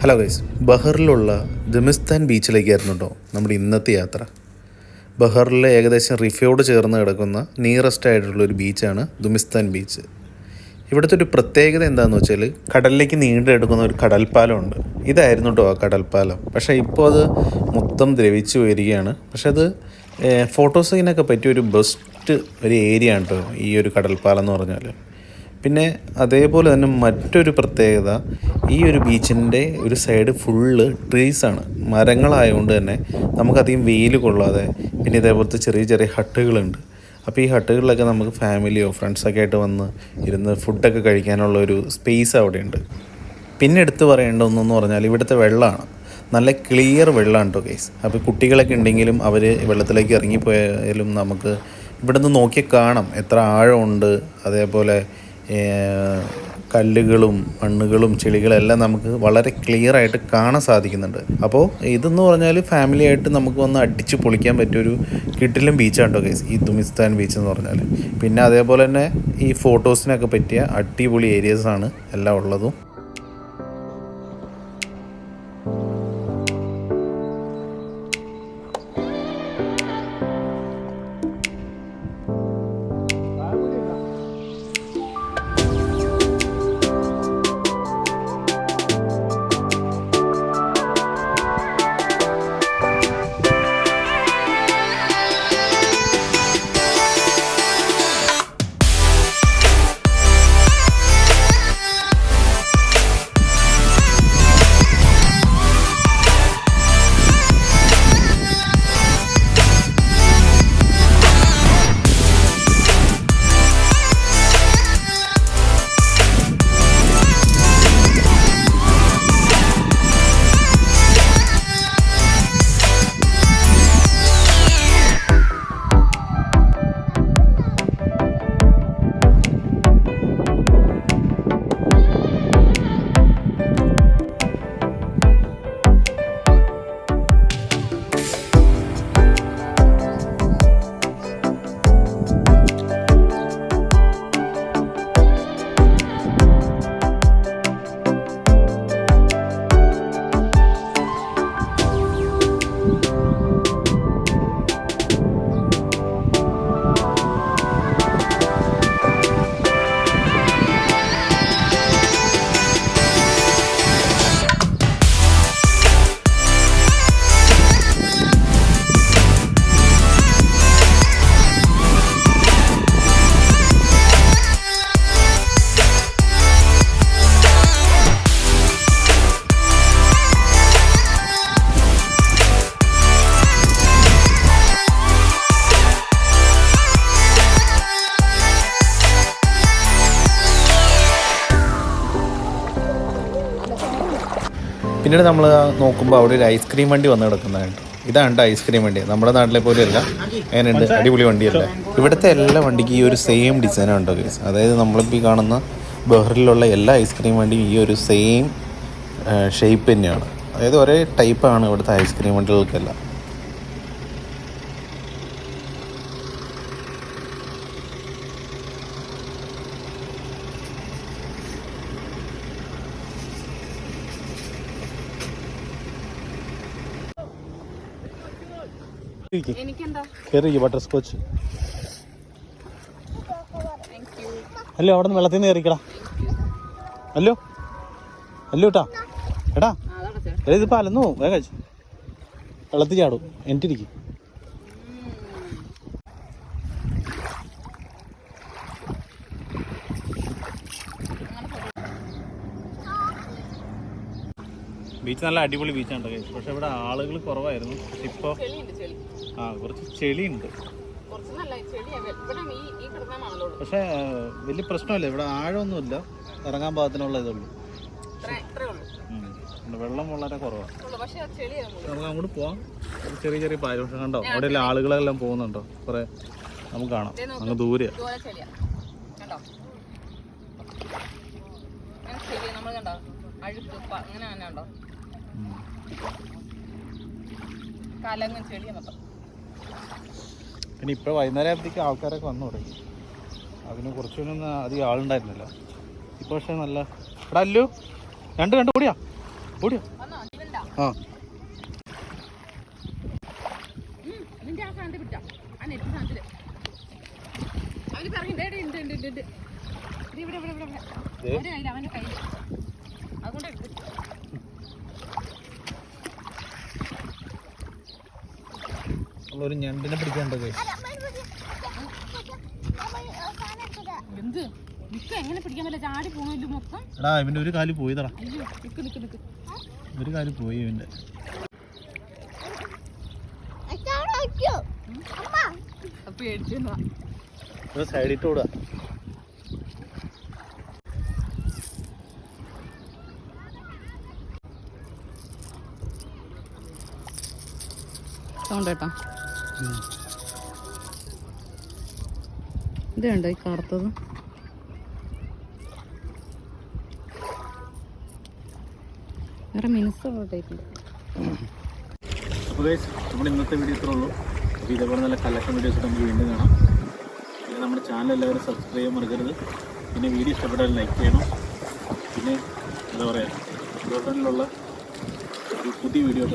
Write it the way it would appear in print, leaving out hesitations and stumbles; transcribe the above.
Hello guys, ബഹറിലുള്ള ജമിസ്ഥാൻ ബീച്ചിലേക്കായിരുന്നു കേട്ടോ നമ്മുടെ ഇന്നത്തെ യാത്ര. ബഹറിലെ ഏകദേശം റിഫയോട് ചേർന്ന് കിടക്കുന്ന നിയറസ്റ്റ് ആയിട്ടുള്ളൊരു ബീച്ചാണ് ദുമിസ്ഥാൻ ബീച്ച്. ഇവിടുത്തെ ഒരു പ്രത്യേകത എന്താണെന്ന് വെച്ചാൽ കടലിലേക്ക് നീണ്ടെടുക്കുന്ന ഒരു കടൽപ്പാലമുണ്ട്. ഇതായിരുന്നു കേട്ടോ ആ കടൽപ്പാലം. പക്ഷേ ഇപ്പോൾ അത് മൊത്തം ദ്രവിച്ചു വരികയാണ്. പക്ഷെ അത് ഫോട്ടോസിനൊക്കെ പറ്റിയ ഒരു ബെസ്റ്റ് ഒരു ഏരിയ ആണ് കേട്ടോ ഈ ഒരു കടൽപ്പാലം എന്ന് പറഞ്ഞാൽ. പിന്നെ അതേപോലെ തന്നെ മറ്റൊരു പ്രത്യേകത, ഈ ഒരു ബീച്ചിൻ്റെ ഒരു സൈഡ് ഫുള്ള് ട്രീസാണ്, മരങ്ങളായതുകൊണ്ട് തന്നെ നമുക്കധികം വെയിൽ കൊള്ളാതെ. പിന്നെ ഇതേപോലത്തെ ചെറിയ ചെറിയ ഹട്ടുകളുണ്ട്. അപ്പോൾ ഈ ഹട്ടുകളിലൊക്കെ നമുക്ക് ഫാമിലിയോ ഫ്രണ്ട്സൊക്കെ ആയിട്ട് വന്ന് ഇരുന്ന് ഫുഡൊക്കെ കഴിക്കാനുള്ള ഒരു സ്പേസ് അവിടെയുണ്ട്. പിന്നെ എടുത്ത് പറയേണ്ട ഒന്നെന്ന് പറഞ്ഞാൽ ഇവിടുത്തെ വെള്ളമാണ്. നല്ല ക്ലിയർ വെള്ളമാണ് കേട്ടോ ഗൈസ്. അപ്പോൾ കുട്ടികളൊക്കെ ഉണ്ടെങ്കിലും അവർ വെള്ളത്തിലേക്ക് ഇറങ്ങിപ്പോയാലും നമുക്ക് ഇവിടെ നിന്ന് നോക്കിയാൽ കാണാം എത്ര ആഴമുണ്ട്. അതേപോലെ കല്ലുകളും മണ്ണുകളും ചെളികളെല്ലാം നമുക്ക് വളരെ ക്ലിയർ ആയിട്ട് കാണാൻ സാധിക്കുന്നുണ്ട്. അപ്പോൾ ഇതെന്ന് പറഞ്ഞാൽ ഫാമിലി ആയിട്ട് നമുക്ക് വന്ന് അടിച്ച് പൊളിക്കാൻ പറ്റിയൊരു കിടിലൻ ബീച്ചാണ് കേട്ടോ ഗൈസ് ഈ ദുമിസ്ഥാൻ ബീച്ച് എന്ന് പറഞ്ഞാൽ. പിന്നെ അതേപോലെ തന്നെ ഈ ഫോട്ടോസിനൊക്കെ പറ്റിയ അടിപൊളി ഏരിയാസാണ് എല്ലാം ഉള്ളതും. പിന്നീട് നമ്മൾ നോക്കുമ്പോൾ അവിടെ ഒരു ഐസ്ക്രീം വണ്ടി വന്ന് കിടക്കുന്നതായിട്ട്. ഇതാണ് ഐസ്ക്രീം വണ്ടി, നമ്മുടെ നാട്ടിലെ പോലെയല്ല. അങ്ങനെയുണ്ട്, അടിപൊളി വണ്ടിയല്ല. ഇവിടുത്തെ എല്ലാ വണ്ടിക്കും ഈ ഒരു സെയിം ഡിസൈനാണ് കേട്ടോ ഗൈസ്. അതായത് നമ്മളിപ്പോൾ ഈ കാണുന്ന ബഹറിലുള്ള എല്ലാ ഐസ്ക്രീം വണ്ടിയും ഈ ഒരു സെയിം ഷേപ്പ് തന്നെയാണ്. അതായത് ഒരേ ടൈപ്പാണ് ഇവിടുത്തെ ഐസ്ക്രീം വണ്ടികൾക്കെല്ലാം. കയറി ബട്ടർ സ്കോച്ച്. അല്ലോ അവിടെ നിന്ന് വെള്ളത്തിൽ നിന്ന് കയറിക്കടാ. അല്ലോ അല്ലോ കേട്ടാ എടാ, ഇതിപ്പോൾ അലന്നു വേഗം വെള്ളത്തിൽ ചാടും. എനിട്ടിരിക്കും. ബീച്ച് നല്ല അടിപൊളി ബീച്ചാണ് കേട്ടോ. പക്ഷെ ഇവിടെ ആളുകൾ കുറവായിരുന്നു. പക്ഷെ ഇപ്പോൾ കുറച്ച് ചെളിയുണ്ട്. പക്ഷെ വലിയ പ്രശ്നമില്ല, ഇവിടെ ആഴമൊന്നുമില്ല, ഇറങ്ങാൻ പാകത്തിനുള്ള ഇതുള്ളൂ. വെള്ളം വളരെ കുറവാണ്. നമുക്ക് അങ്ങോട്ട് പോവാം. ചെറിയ ചെറിയ പാരൂഷം കണ്ടോ, അവിടെയെല്ലാം ആളുകളെല്ലാം പോകുന്നുണ്ടോ കുറെ നമുക്ക് കാണാം. അങ്ങ് ദൂരെ പിന്നെ ഇപ്പോൾ വൈകുന്നേരം ആയപ്പോഴത്തേക്ക് ആൾക്കാരൊക്കെ വന്നു തുടങ്ങി. അതിന് കുറച്ചുകൂടി അധികം ആളുണ്ടായിരുന്നില്ല. ഇപ്പോൾ പക്ഷേ നല്ല ഇവിടെ അല്ലു രണ്ട് കൂടിയാ ഓടിയോ? ആ നിന്റെ ആ സാധനത്തിൽ പിടിച്ചാ ആ നെറ്റ് സാധനത്തില് അവന് പറയുന്നുണ്ട് ഇവിടെ അവന്റെ കയ്യിൽ അവന്റെ കയ്യിൽ അതുകൊണ്ട് എടുത്ത് ഒരു ഞണ്ടിനെ പിടിക്കാണ്ടത്. എന്ത് നിക്ക് എങ്ങനെ പിടിക്കാൻ പറ്റില്ല, ചാടി പോണല്ലോ മൊത്തം. എടാ ഇവന്റെ ഒരു കാല് പോയതാ. അയ്യോ നിക്ക് ഒരു കാല് പോയി ഇവന്റെ. സൈഡിട്ട് ഓടാ. സൗണ്ട് കേട്ടോ, ഇത് കണ്ടോ ഈ കറുത്തത്? വേറെ മിനുസുള്ള ടൈപ്പില്ല. അപ്പോൾ ഗൈസ് നമ്മുടെ ഇന്നത്തെ വീഡിയോ ഇത്രേ ഉള്ളൂ. അപ്പോൾ ഇതേപോലെ നല്ല കളക്ഷൻ വീഡിയോസ് നമുക്ക് വീണ്ടും കാണാം. പിന്നെ നമ്മുടെ ചാനൽ എല്ലാവരും സബ്സ്ക്രൈബ് ചെയ്യാൻ മറക്കരുത്. പിന്നെ വീഡിയോ ഇഷ്ടപ്പെട്ടാൽ ലൈക്ക് ചെയ്യണം. പിന്നെ എന്താ പറയുക, ഗവൺമെൻറ്റിലുള്ള ഒരു പുതിയ വീഡിയോ